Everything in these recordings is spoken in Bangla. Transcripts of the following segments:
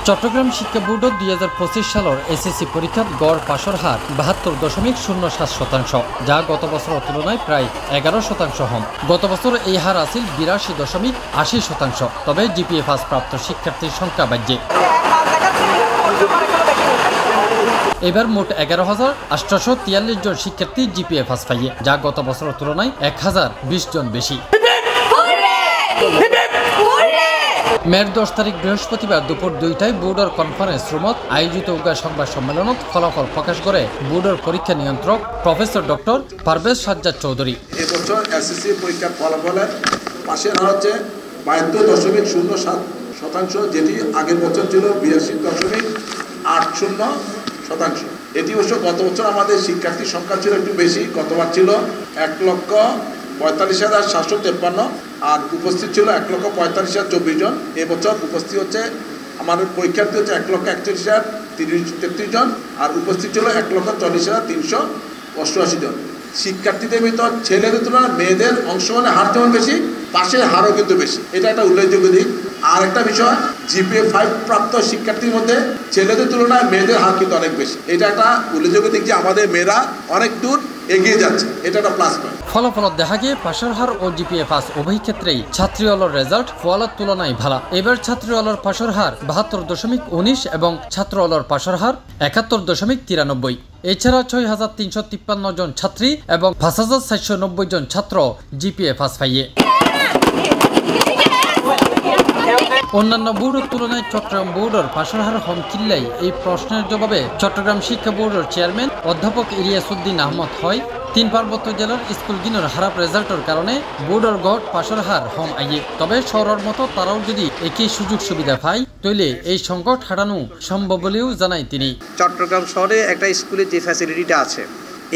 চট্টগ্রাম শিক্ষা বোর্ড 2025 সালের এসএসসি পরীক্ষার গড় পাশের হার 72.07%, যা গত বছরের তুলনায় প্রায় 11% কম। গত বছর এই হার আছিল 82.80%, তবে জিপিএ পাস প্রাপ্ত শিক্ষার্থীর সংখ্যা বাড়ছে। এবার মোট 11,843 জন শিক্ষার্থী জিপিএ পাস পাইয়ে, যা গত বছরের তুলনায় 1020 জন বেশি। মের 10 তারিখ বৃহস্পতিবার দুপুর 2টায় বোর্ডের কনফারেন্স রুমত আয়োজিত সংবাদ সম্মেলনত ফলাফল প্রকাশ করে বোর্ডের পরীক্ষা নিয়ন্ত্রক প্রফেসর ডক্টর পারভেজ সাজ্জাদ চৌধুরী। এবছর এসএসসি পরীক্ষার ফলাফলের পাশের হার হচ্ছে 72.07%, যেটি আগের বছর ছিল 82.80%। এটি অবশ্য গত বছর আমাদের শিক্ষার্থীর সংখ্যা ছিল একটু বেশি, গতবার ছিল 1,45,753 আর উপস্থিত ছিল 1,45,024 জন। এবছর উপস্থিত হচ্ছে আমাদের পরীক্ষার্থী হচ্ছে 1,41,33 জন আর উপস্থিত ছিল 1,40,388 জন। শিক্ষার্থীদের ভিতর ছেলেদের তুলনায় মেয়েদের অংশগ্রহণের হার যেমন বেশি, পাশের হারও কিন্তু বেশি, এটা একটা উল্লেখযোগ্য দিক। আর একটা বিষয়, জিপিএ 5 প্রাপ্ত শিক্ষার্থীর মধ্যে ছেলেদের তুলনায় মেয়েদের হার কিন্তু অনেক বেশি, এটা একটা উল্লেখযোগ্য দিক যে আমাদের মেয়েরা অনেক দূর এগিয়ে যাচ্ছে, এটা একটা প্লাস পয়েন্ট। ফলাফলত দেখা গিয়ে পাশের হার ও জিপিএ পাস উভয় ক্ষেত্রেই ছাত্রীওয়ালার রেজাল্ট ফলার তুলনায় ভালো। এবার ছাত্রীওয়ালার পাশের হার 72.19 এবং ছাত্রওয়ালার পাশের হার 71.93। এছাড়া 6,353 জন ছাত্রী এবং 5,490 জন ছাত্র জিপিএ পাস পাইয়ে। অন্যান্য বোর্ডের তুলনায় চট্টগ্রাম বোর্ডের পাশের হার কম কিল্লাই এই প্রশ্নের জবাবে চট্টগ্রাম শিক্ষা বোর্ডের চেয়ারম্যান অধ্যাপক ইলিয়াসউদ্দিন আহমদ হয় 3 পার্বত্য জেলার স্কুলগুলোর খারাপ রেজাল্টের কারণে বোর্ডের গড় পাশের হার কম আইয়ে, তবে শহরের মতো তারাও যদি একই সুযোগ সুবিধা পায় তাহলে এই সংকট হারানো সম্ভব বলেও জানায় তিনি। চট্টগ্রাম শহরে একটা স্কুলে যে ফ্যাসিলিটিটা আছে,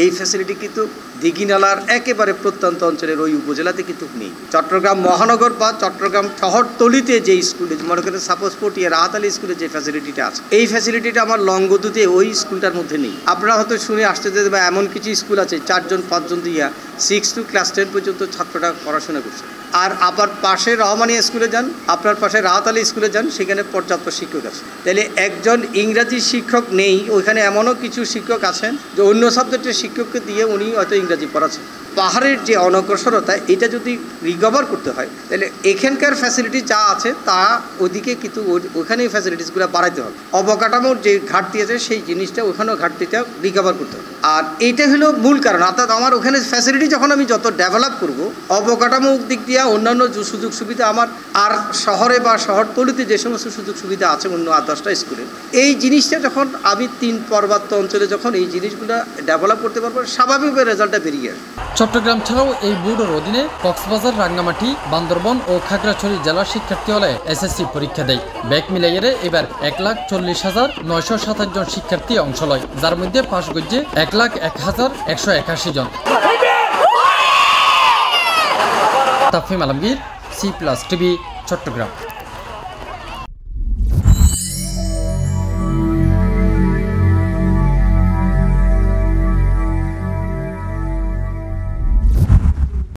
এই ফ্যাসিলিটি কিন্তু দিঘিনালার একেবারে প্রত্যন্ত অঞ্চলের ওই উপজেলাতে কিন্তু নেই। চট্টগ্রাম মহানগর বা চট্টগ্রাম শহরতলিতে যে স্কুলে মনে করেন সাপোজ পটিয়া রাহাতালি স্কুলে যে ফ্যাসিলিটিটা আছে, এই ফ্যাসিলিটিটা আমার লংগদুতে ওই স্কুলটার মধ্যে নেই। আপনারা হয়তো শুনে আসতে যে বা এমন কিছু স্কুল আছে 4 জন 5 জন দিয়া 6 to ক্লাস 10 পর্যন্ত ছাত্ররা পড়াশোনা করছে। আর আপনার পাশে রহমানিয়া স্কুলে যান, আপনার পাশে রাহাতালি স্কুলে যান, সেখানে পর্যাপ্ত শিক্ষক আছে। তাহলে একজন ইংরাজি শিক্ষক নেই, ওইখানে এমনও কিছু শিক্ষক আছেন যে অন্য সাবজেক্টের শিক্ষককে দিয়ে উনি হয়তো ইংরাজি পড়াচ্ছেন। পাহাড়ের যে অনগ্রসরতা, এটা যদি রিকভার করতে হয় তাহলে এখানকার ফ্যাসিলিটি যা আছে তা ওদিকে কিন্তু ওখানে ফ্যাসিলিটিসগুলো বাড়াইতে হবে। অবকাঠামোর যে ঘাটতি আছে সেই জিনিসটা ওখানেও ঘাটতিটা রিকভার করতে হবে। আর এইটা হলো মূল কারণ, অর্থাৎ আমার ওখানে ফ্যাসিলিটি যখন আমি যত ডেভেলপ করব, অবকাঠামো দিক দিয়ে অন্যান্য সুযোগ সুবিধা আমার আর শহরে বা শহরতলিতে যে সমস্ত সুযোগ সুবিধা আছে অন্য 10টা স্কুলে, এই জিনিসটা যখন আমি 3 পার্বত্য অঞ্চলে যখন এই জিনিসগুলো ডেভেলপ করতে পারবো, স্বাভাবিকভাবে রেজাল্টটা বেরিয়ে আসবে। চট্টগ্রাম ছাড়াও এই বোর্ডের অধীনে কক্সবাজার, রাঙ্গামাটি, বান্দরবন ও খাগড়াছড়ি জেলার শিক্ষার্থী হলে এসএসসি পরীক্ষা দেয়। ব্যাক মিলাইয়ে এবার 1,40,927 জন শিক্ষার্থী অংশ লয়, যার মধ্যে পাশ গজ্জে 1,01,181 জন। তাফহিম আলমগীর, C+ টিভি, চট্টগ্রাম।